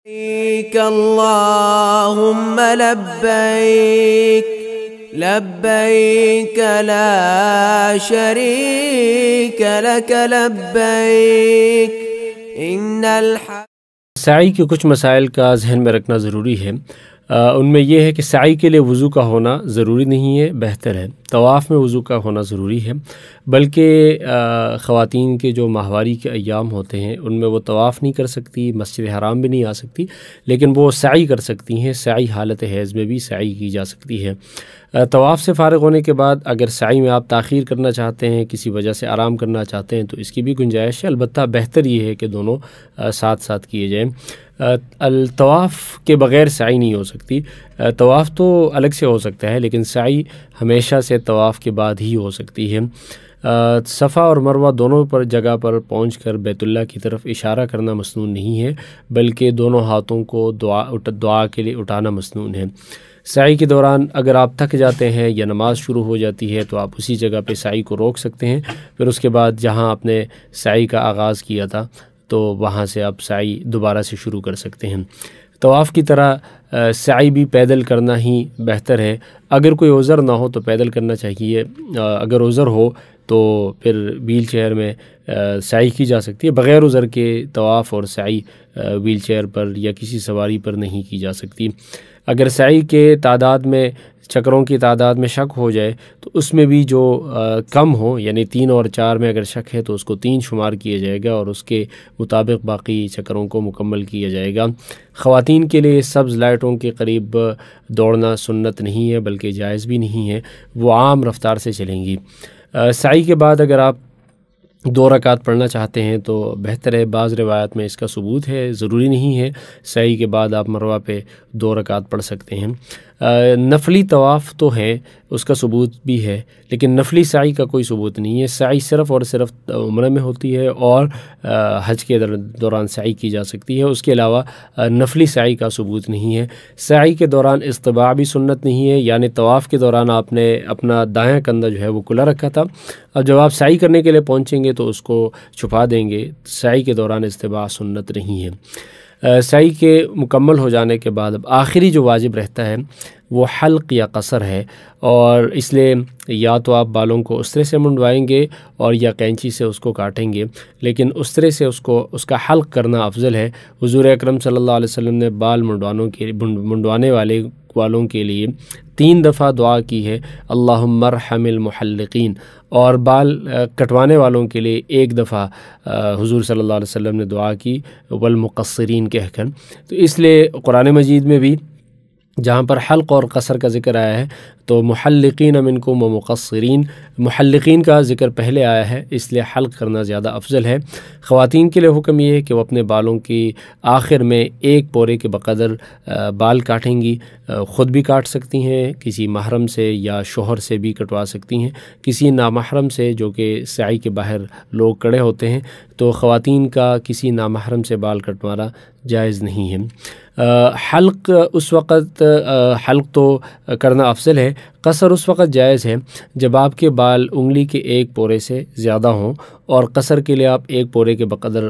لبيك اللهم لبيك لبيك لا شريك لك لبيك إن سعی کے کچھ مسائل کا ذہن میں رکھنا ضروری ہے۔ ان میں یہ ہے کہ سعی کے لیے وضو کا ہونا ضروری نہیں ہے، بہتر ہے۔ طواف میں وضو کا ہونا ضروری ہے، بلکہ خواتین کے جو ماہواری کے ایام ہوتے ہیں ان میں وہ طواف نہیں کر سکتی، مسجد حرام بھی نہیں آ سکتی، لیکن وہ سعی کر سکتی ہیں۔ سعی حالت حیض میں بھی سعی کی جا سکتی ہے۔ طواف سے فارغ ہونے کے بعد اگر سعی میں آپ تاخیر کرنا چاہتے ہیں، کسی وجہ سے آرام کرنا چاہتے ہیں، تو اس کی بھی گنجائش ہے۔ البتہ بہتر یہ ہے کہ دونوں ساتھ ساتھ کیے جائیں۔ الطواف کے بغیر سعی نہیں ہو سکتی۔ طواف تو الگ سے ہو سکتا ہے، لیکن سعی ہمیشہ سے طواف کے بعد ہی ہو سکتی ہے۔ صفا اور مروہ دونوں پر جگہ پر پہنچ کر بیت اللہ کی طرف اشارہ کرنا مسنون نہیں ہے، بلکہ دونوں ہاتھوں کو دعا کے لیے اٹھانا مسنون ہے۔ سعی کے دوران اگر آپ تھک جاتے ہیں یا نماز شروع ہو جاتی ہے تو آپ اسی جگہ پہ سعی کو روک سکتے ہیں، پھر اس کے بعد جہاں آپ نے سعی کا آغاز کیا تھا تو وہاں سے آپ سعی دوبارہ سے شروع کر سکتے ہیں۔ طواف کی طرح سعی بھی پیدل کرنا ہی بہتر ہے۔ اگر کوئی عذر نہ ہو تو پیدل کرنا چاہیے، اگر عذر ہو تو پھر ویل چیئر میں سعی کی جا سکتی ہے۔ بغیر عذر کے طواف اور سعی ویل چیئر پر یا کسی سواری پر نہیں کی جا سکتی۔ اگر سعی کے تعداد میں چکروں کی تعداد میں شک ہو جائے تو اس میں بھی جو کم ہو، یعنی 3 اور 4 میں اگر شک ہے تو اس کو 3 شمار کیا جائے گا اور اس کے مطابق باقی چکروں کو مکمل کیا جائے گا۔ خواتین کے لیے سبز لائٹوں کے قریب دوڑنا سنت نہیں ہے، بلکہ جائز بھی نہیں ہے، وہ عام رفتار سے چلیں گی۔ سعی کے بعد اگر آپ 2 رکعت پڑھنا چاہتے ہیں تو بہتر ہے۔ بعض روایات میں اس کا ثبوت ہے، ضروری نہیں ہے۔ سعی کے بعد آپ مروہ پہ 2 رکعت پڑھ سکتے ہیں۔ نفلی طواف تو ہے، اس کا ثبوت بھی ہے، لیکن نفلی سعی کا کوئی ثبوت نہیں ہے۔ سعی صرف اور صرف عمرہ میں ہوتی ہے اور حج کے دوران سعی کی جا سکتی ہے، اس کے علاوہ نفلی سعی کا ثبوت نہیں ہے۔ سعی کے دوران اصطباع بھی سنت نہیں ہے، یعنی طواف کے دوران آپ نے اپنا دایاں کندھا جو ہے وہ کھلا رکھا تھا، اب جب آپ سعی کرنے کے لیے پہنچیں گے تو اس کو چھپا دیں گے۔ سعی کے دوران اصطباع سنت نہیں ہے۔ سعی کے مکمل ہو جانے کے بعد اب آخری جو واجب رہتا ہے وہ حلق یا قصر ہے، اور اس لیے یا تو آپ بالوں کو استرے سے منڈوائیں گے اور یا کینچی سے اس کو کاٹیں گے، لیکن استرے سے اس کا حلق کرنا افضل ہے۔ حضور اکرم صلی اللہ علیہ وسلم نے بال منڈوانے والوں کے لیے 3 دفعہ دعا کی ہے، اللہم ارحم المحلقین، اور بال کٹوانے والوں کے لیے 1 دفعہ حضور صلی اللہ علیہ وسلم نے دعا کی والمقصرین کہہ کر۔ تو اس لیے قرآن مجید میں بھی جہاں پر حلق اور قصر کا ذکر آیا ہے تو محلقین منکم و مقصرین، محلقین کا ذکر پہلے آیا ہے، اس لیے حلق کرنا زیادہ افضل ہے۔ خواتین کے لیے حکم یہ ہے کہ وہ اپنے بالوں کی آخر میں 1 پورے کے بقدر بال کاٹیں گی۔ خود بھی کاٹ سکتی ہیں، کسی محرم سے یا شوہر سے بھی کٹوا سکتی ہیں، کسی نامحرم سے جو کہ سعی کے باہر لوگ کڑے ہوتے ہیں، تو خواتین کا کسی نامحرم سے بال کٹوانا جائز نہیں ہے۔ حلق تو کرنا افضل ہے۔ قصر اس وقت جائز ہے جب آپ کے بال انگلی کے 1 پورے سے زیادہ ہوں، اور قصر کے لیے آپ 1 پورے کے بقدر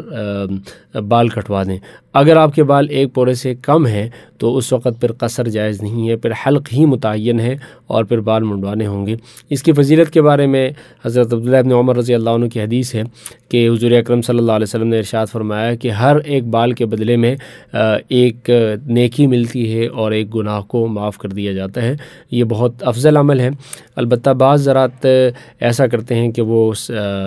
بال کٹوا دیں۔ اگر آپ کے بال 1 پورے سے کم ہیں تو اس وقت پھر قصر جائز نہیں ہے، پھر حلق ہی متعین ہے اور پھر بال منڈوانے ہوں گے۔ اس کی فضیلت کے بارے میں حضرت عبداللہ بن عمر رضی اللہ عنہ کی حدیث ہے کہ حضور اکرم صلی اللہ علیہ وسلم نے ارشاد فرمایا کہ ہر ایک بال کے بدلے میں 1 نیکی ملتی ہے اور 1 گناہ کو معاف کر دیا جاتا ہے۔ یہ بہت افضل عمل ہے۔ البتہ بعض حضرات ایسا کرتے ہیں کہ وہ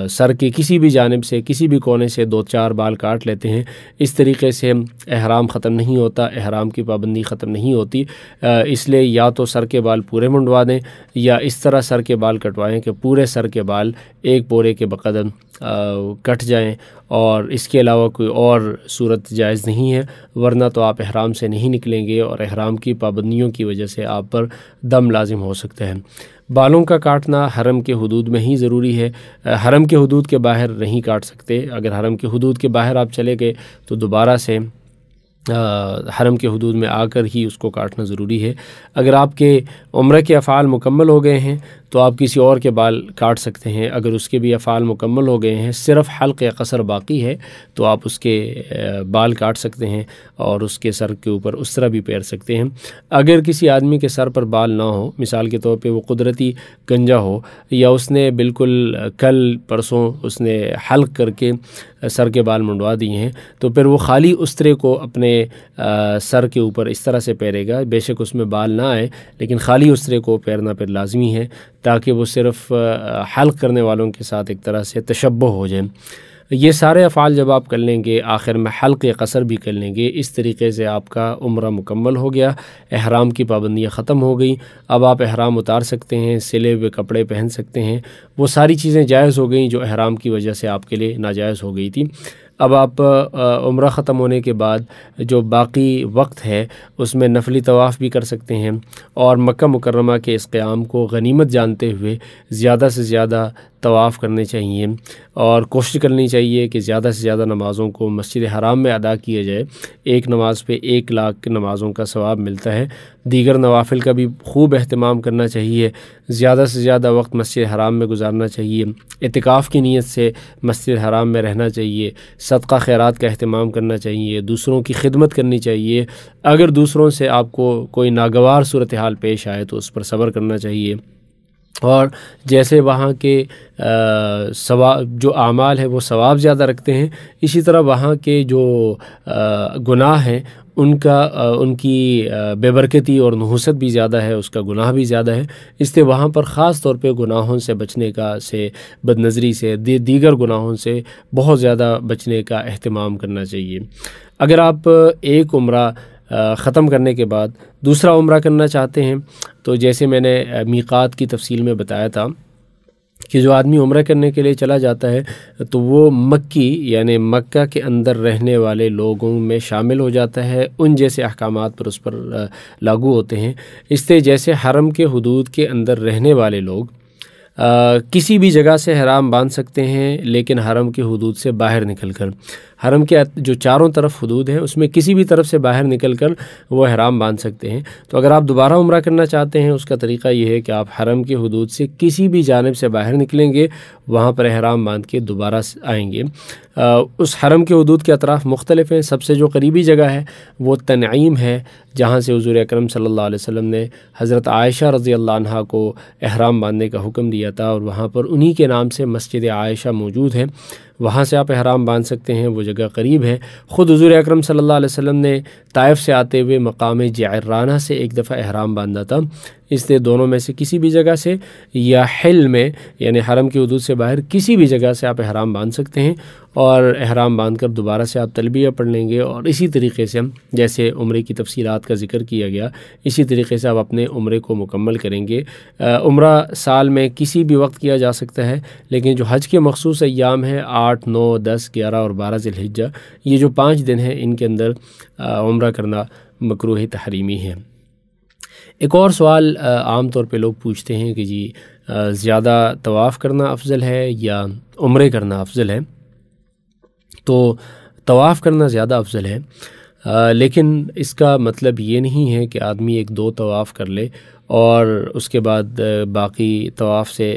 سر کی کسی بھی جانب سے، کسی بھی کونے سے 2-4 بال کاٹ لیتے ہیں۔ اس طریقے سے احرام ختم نہیں ہوتا، احرام کی پابندی ختم نہیں ہوتی۔ اس لیے یا تو سر کے بال پورے منڈوا دیں یا اس طرح سر کے بال کٹوائیں کہ پورے سر کے بال 1 پورے کے بقدر کٹ جائیں، اور اس کے علاوہ کوئی اور صورت جائز نہیں ہے، ورنہ تو آپ احرام سے نہیں نکلیں گے اور احرام کی پابندیوں کی وجہ سے آپ پر دم لازم ہو سکتا ہے۔ بالوں کا کاٹنا حرم کے حدود میں ہی ضروری ہے، حرم کے حدود کے باہر نہیں کاٹ سکتے۔ اگر حرم کے حدود کے باہر آپ چلے گئے تو دوبارہ سے حرم کے حدود میں آ کر ہی اس کو کاٹنا ضروری ہے۔ اگر آپ کے عمرہ کے افعال مکمل ہو گئے ہیں تو آپ کسی اور کے بال کاٹ سکتے ہیں، اگر اس کے بھی افعال مکمل ہو گئے ہیں، صرف حلق یا قصر باقی ہے تو آپ اس کے بال کاٹ سکتے ہیں اور اس کے سر کے اوپر اس طرح بھی پیر سکتے ہیں۔ اگر کسی آدمی کے سر پر بال نہ ہو، مثال کے طور پہ وہ قدرتی گنجا ہو یا اس نے بالکل کل پرسوں اس نے حلق کر کے سر کے بال منڈوا دیے ہیں، تو پھر وہ خالی استرے کو اپنے سر کے اوپر اس طرح سے پیرے گا، بے شک اس میں بال نہ آئے لیکن خالی استرے کو پیرنا پھر لازمی ہے تاکہ وہ صرف حلق کرنے والوں کے ساتھ ایک طرح سے تشبہ ہو جائے۔ یہ سارے افعال جب آپ کر لیں گے، آخر میں حلق یا قصر بھی کر لیں گے، اس طریقے سے آپ کا عمرہ مکمل ہو گیا، احرام کی پابندیاں ختم ہو گئیں۔ اب آپ احرام اتار سکتے ہیں، سلے ہوئے کپڑے پہن سکتے ہیں، وہ ساری چیزیں جائز ہو گئیں جو احرام کی وجہ سے آپ کے لیے ناجائز ہو گئی تھی۔ اب آپ عمرہ ختم ہونے کے بعد جو باقی وقت ہے اس میں نفلی طواف بھی کر سکتے ہیں اور مکہ مکرمہ کے اس قیام کو غنیمت جانتے ہوئے زیادہ سے زیادہ طواف کرنے چاہیے اور کوشش کرنی چاہیے کہ زیادہ سے زیادہ نمازوں کو مسجد حرام میں ادا کیا جائے۔ ایک نماز پہ 1,00,000 نمازوں کا ثواب ملتا ہے۔ دیگر نوافل کا بھی خوب اہتمام کرنا چاہیے، زیادہ سے زیادہ وقت مسجد حرام میں گزارنا چاہیے، اعتکاف کی نیت سے مسجد حرام میں رہنا چاہیے، صدقہ خیرات کا اہتمام کرنا چاہیے، دوسروں کی خدمت کرنی چاہیے۔ اگر دوسروں سے آپ کو کوئی ناگوار صورتحال پیش آئے تو اس پر صبر کرنا چاہیے، اور جیسے وہاں کے جو اعمال ہیں وہ ثواب زیادہ رکھتے ہیں، اسی طرح وہاں کے جو گناہ ہیں ان کی بے برکتی اور نحوست بھی زیادہ ہے، اس کا گناہ بھی زیادہ ہے، اس لیے وہاں پر خاص طور پہ گناہوں سے بچنے سے، بد نظری سے، دیگر گناہوں سے بہت زیادہ بچنے کا اہتمام کرنا چاہیے۔ اگر آپ ایک عمرہ ختم کرنے کے بعد دوسرا عمرہ کرنا چاہتے ہیں تو جیسے میں نے میقات کی تفصیل میں بتایا تھا کہ جو آدمی عمرہ کرنے کے لیے چلا جاتا ہے تو وہ مکی یعنی مکہ کے اندر رہنے والے لوگوں میں شامل ہو جاتا ہے، ان جیسے احکامات پر اس پر لاگو ہوتے ہیں۔ اس سے جیسے حرم کے حدود کے اندر رہنے والے لوگ کسی بھی جگہ سے احرام باندھ سکتے ہیں، لیکن حرم کے حدود سے باہر نکل کر، حرم کے جو چاروں طرف حدود ہیں اس میں کسی بھی طرف سے باہر نکل کر وہ احرام باندھ سکتے ہیں۔ تو اگر آپ دوبارہ عمرہ کرنا چاہتے ہیں اس کا طریقہ یہ ہے کہ آپ حرم کے حدود سے کسی بھی جانب سے باہر نکلیں گے، وہاں پر احرام باندھ کے دوبارہ آئیں گے۔ اس حرم کے حدود کے اطراف مختلف ہیں، سب سے جو قریبی جگہ ہے وہ تنعیم ہے، جہاں سے حضور اکرم صلی اللہ علیہ وسلم نے حضرت عائشہ رضی اللہ عنہا کو احرام باندھنے کا حکم دیا تھا، اور وہاں پر انہی کے نام سے مسجد عائشہ موجود ہے، وہاں سے آپ احرام باندھ سکتے ہیں، وہ جگہ قریب ہے۔ خود حضور اکرم صلی اللہ علیہ وسلم نے طائف سے آتے ہوئے مقام جعرانہ سے ایک دفعہ احرام باندھا تھا، اس لیے دونوں میں سے کسی بھی جگہ سے یا حل میں یعنی حرم کی حدود سے باہر کسی بھی جگہ سے آپ احرام باندھ سکتے ہیں، اور احرام باندھ کر دوبارہ سے آپ تلبیہ پڑھ لیں گے، اور اسی طریقے سے جیسے عمرے کی تفصیلات کا ذکر کیا گیا اسی طریقے سے آپ اپنے عمرے کو مکمل کریں گے۔ عمرہ سال میں کسی بھی وقت کیا جا سکتا ہے، لیکن جو حج کے مخصوص ایام ہیں 8، 9، 10، 11 اور 12 ذی الحجہ، یہ جو 5 دن ہیں ان کے اندر عمرہ کرنا مکروہ تحریمی ہے۔ ایک اور سوال عام طور پہ لوگ پوچھتے ہیں کہ جی زیادہ طواف کرنا افضل ہے یا عمرے کرنا افضل ہے؟ تو طواف کرنا زیادہ افضل ہے، لیکن اس کا مطلب یہ نہیں ہے کہ آدمی 1-2 طواف کر لے اور اس کے بعد باقی طواف سے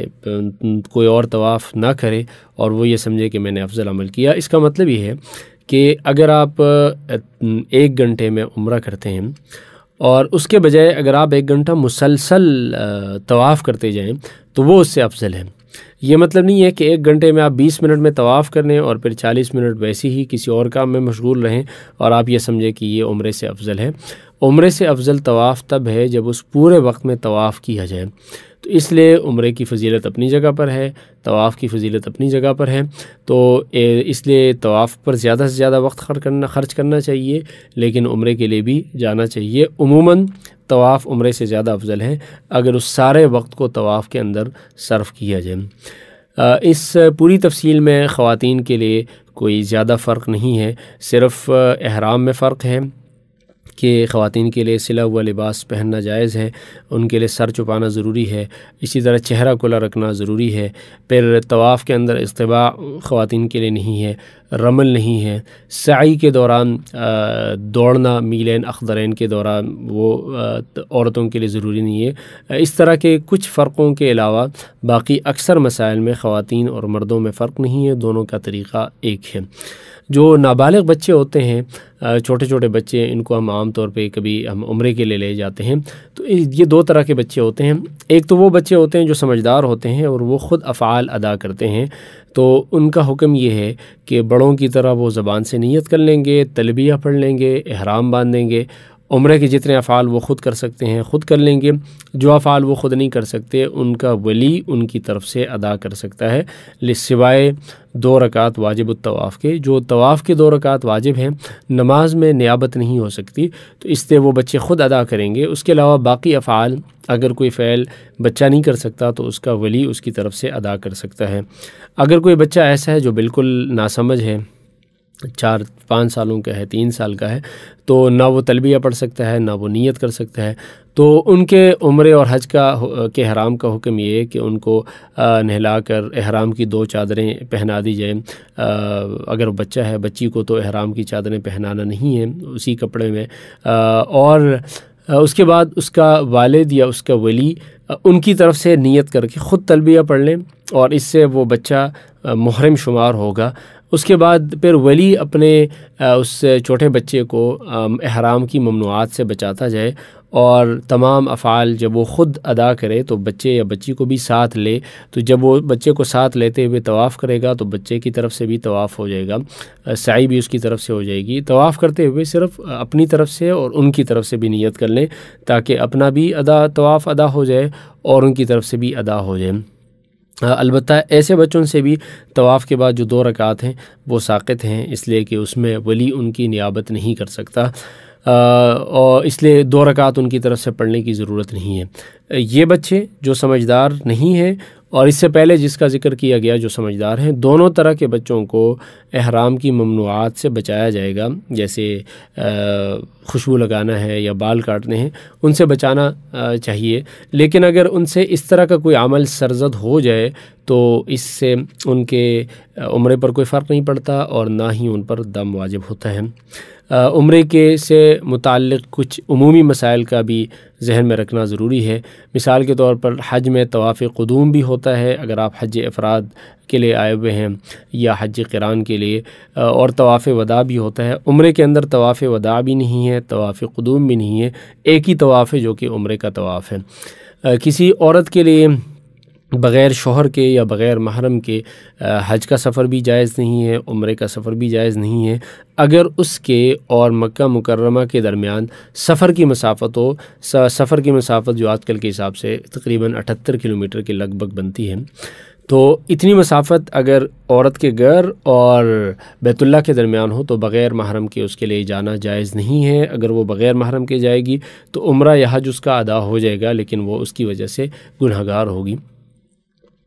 کوئی اور طواف نہ کرے اور وہ یہ سمجھے کہ میں نے افضل عمل کیا۔ اس کا مطلب یہ ہے کہ اگر آپ 1 گھنٹے میں عمرہ کرتے ہیں اور اس کے بجائے اگر آپ 1 گھنٹہ مسلسل طواف کرتے جائیں تو وہ اس سے افضل ہے۔ یہ مطلب نہیں ہے کہ 1 گھنٹے میں آپ 20 منٹ میں طواف کر لیں اور پھر 40 منٹ ویسے ہی کسی اور کام میں مشغول رہیں اور آپ یہ سمجھیں کہ یہ عمرے سے افضل ہے۔ عمرے سے افضل طواف تب ہے جب اس پورے وقت میں طواف کیا جائے، تو اس لیے عمرے کی فضیلت اپنی جگہ پر ہے، طواف کی فضیلت اپنی جگہ پر ہے، تو اس لیے طواف پر زیادہ سے زیادہ وقت خرچ کرنا چاہیے، لیکن عمرے کے لیے بھی جانا چاہیے۔ عموماً طواف عمرے سے زیادہ افضل ہے اگر اس سارے وقت کو طواف کے اندر صرف کیا جائے۔ اس پوری تفصیل میں خواتین کے لیے کوئی زیادہ فرق نہیں ہے، صرف احرام میں فرق ہے کہ خواتین کے لیے سلا ہوا لباس پہننا جائز ہے، ان کے لیے سر چھپانا ضروری ہے، اسی طرح چہرہ کھلا رکھنا ضروری ہے۔ پھر طواف کے اندر اصطباع خواتین کے لیے نہیں ہے، رمل نہیں ہے، سعی کے دوران دوڑنا میلین اخضرین کے دوران وہ عورتوں کے لیے ضروری نہیں ہے۔ اس طرح کے کچھ فرقوں کے علاوہ باقی اکثر مسائل میں خواتین اور مردوں میں فرق نہیں ہے، دونوں کا طریقہ ایک ہے۔ جو نابالغ بچے ہوتے ہیں، چھوٹے چھوٹے بچے، ان کو ہم عام طور پہ کبھی ہم عمرے کے لیے لے جاتے ہیں، تو یہ دو طرح کے بچے ہوتے ہیں۔ ایک تو وہ بچے ہوتے ہیں جو سمجھدار ہوتے ہیں اور وہ خود افعال ادا کرتے ہیں، تو ان کا حکم یہ ہے کہ بڑوں کی طرح وہ زبان سے نیت کر لیں گے، تلبیہ پڑھ لیں گے، احرام باندھیں گے، عمرے کے جتنے افعال وہ خود کر سکتے ہیں خود کر لیں گے۔ جو افعال وہ خود نہیں کر سکتے ان کا ولی ان کی طرف سے ادا کر سکتا ہے، سوائے 2 رکعت واجب الطواف کے۔ جو طواف کے 2 رکعت واجب ہیں، نماز میں نیابت نہیں ہو سکتی، تو اس سے وہ بچے خود ادا کریں گے۔ اس کے علاوہ باقی افعال اگر کوئی فعل بچہ نہیں کر سکتا تو اس کا ولی اس کی طرف سے ادا کر سکتا ہے۔ اگر کوئی بچہ ایسا ہے جو بالکل ناسمجھ ہے، 4-5 سالوں کا ہے، 3 سال کا ہے، تو نہ وہ تلبیہ پڑھ سکتا ہے نہ وہ نیت کر سکتا ہے، تو ان کے عمرے اور حج کے احرام کا حکم یہ ہے کہ ان کو نہلا کر احرام کی 2 چادریں پہنا دی جائیں۔ اگر بچہ ہے، بچی کو تو احرام کی چادریں پہنانا نہیں ہے اسی کپڑے میں، اور اس کے بعد اس کا والد یا اس کا ولی ان کی طرف سے نیت کر کے خود تلبیہ پڑھ لیں، اور اس سے وہ بچہ محرم شمار ہوگا۔ اس کے بعد پھر ولی اپنے اس چھوٹے بچے کو احرام کی ممنوعات سے بچاتا جائے، اور تمام افعال جب وہ خود ادا کرے تو بچے یا بچی کو بھی ساتھ لے، تو جب وہ بچے کو ساتھ لیتے ہوئے طواف کرے گا تو بچے کی طرف سے بھی طواف ہو جائے گا، سعی بھی اس کی طرف سے ہو جائے گی۔ طواف کرتے ہوئے صرف اپنی طرف سے اور ان کی طرف سے بھی نیت کر لیں تاکہ اپنا بھی طواف ادا ہو جائے اور ان کی طرف سے بھی ادا ہو جائے۔ البتہ ایسے بچوں سے بھی طواف کے بعد جو 2 رکعت ہیں وہ ساقط ہیں، اس لیے کہ اس میں ولی ان کی نیابت نہیں کر سکتا، اور اس لیے 2 رکعت ان کی طرف سے پڑھنے کی ضرورت نہیں ہے۔ یہ بچے جو سمجھدار نہیں ہیں اور اس سے پہلے جس کا ذکر کیا گیا جو سمجھدار ہیں، دونوں طرح کے بچوں کو احرام کی ممنوعات سے بچایا جائے گا، جیسے خوشبو لگانا ہے یا بال کاٹنے ہیں، ان سے بچانا چاہیے۔ لیکن اگر ان سے اس طرح کا کوئی عمل سرزد ہو جائے تو اس سے ان کے عمرے پر کوئی فرق نہیں پڑتا اور نہ ہی ان پر دم واجب ہوتا ہے۔ عمرے کے سے متعلق کچھ عمومی مسائل کا بھی ذہن میں رکھنا ضروری ہے۔ مثال کے طور پر حج میں طواف قدوم بھی ہوتا ہے اگر آپ حج افراد کے لیے آئے ہوئے ہیں یا حج قران کے لیے، اور طواف وداع بھی ہوتا ہے۔ عمرے کے اندر طواف وداع بھی نہیں ہے، طواف قدوم بھی نہیں ہے، ایک ہی طواف ہے جو کہ عمرے کا طواف ہے۔ کسی عورت کے لیے بغیر شوہر کے یا بغیر محرم کے حج کا سفر بھی جائز نہیں ہے، عمرے کا سفر بھی جائز نہیں ہے، اگر اس کے اور مکہ مکرمہ کے درمیان سفر کی مسافت ہو۔ سفر کی مسافت جو آج کل کے حساب سے تقریباً 78 کلومیٹر کے لگ بھگ بنتی ہے، تو اتنی مسافت اگر عورت کے گھر اور بیت اللہ کے درمیان ہو تو بغیر محرم کے اس کے لیے جانا جائز نہیں ہے۔ اگر وہ بغیر محرم کے جائے گی تو عمرہ یا حج اس کا ادا ہو جائے گا، لیکن وہ اس کی وجہ سے گنہگار ہوگی۔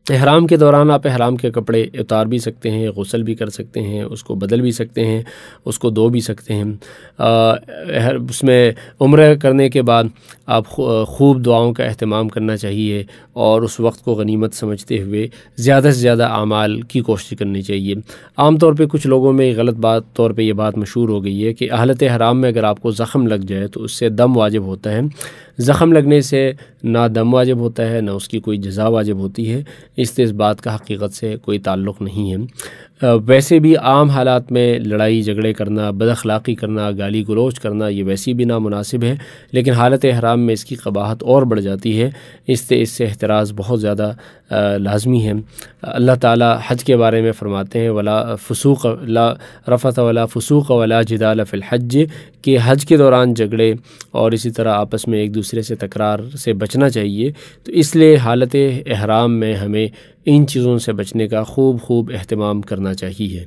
احرام کے دوران آپ احرام کے کپڑے اتار بھی سکتے ہیں، غسل بھی کر سکتے ہیں، اس کو بدل بھی سکتے ہیں، اس کو دھو بھی سکتے ہیں۔ اس میں عمرہ کرنے کے بعد آپ خوب دعاؤں کا اہتمام کرنا چاہیے اور اس وقت کو غنیمت سمجھتے ہوئے زیادہ سے زیادہ اعمال کی کوشش کرنی چاہیے۔ عام طور پہ کچھ لوگوں میں غلط طور پہ یہ بات مشہور ہو گئی ہے کہ حالت احرام میں اگر آپ کو زخم لگ جائے تو اس سے دم واجب ہوتا ہے۔ زخم لگنے سے نہ دم واجب ہوتا ہے نہ اس کی کوئی جزا واجب ہوتی ہے، اس بات کا حقیقت سے کوئی تعلق نہیں ہے۔ ویسے بھی عام حالات میں لڑائی جھگڑے کرنا، بد اخلاقی کرنا، گالی گلوچ کرنا یہ ویسی بھی نامناسب ہے، لیکن حالت احرام میں اس کی قباحت اور بڑھ جاتی ہے، اس سے احتراز بہت زیادہ لازمی ہے۔ اللہ تعالیٰ حج کے بارے میں فرماتے ہیں ولا فسوق لا رفث ولا فسوق ولا جدال فی الحج، کہ حج کے دوران جھگڑے اور اسی طرح آپس میں ایک دوسرے سے تکرار سے بچنا چاہیے۔ تو اس لیے حالت احرام میں ہمیں ان چیزوں سے بچنے کا خوب اہتمام کرنا چاہیے۔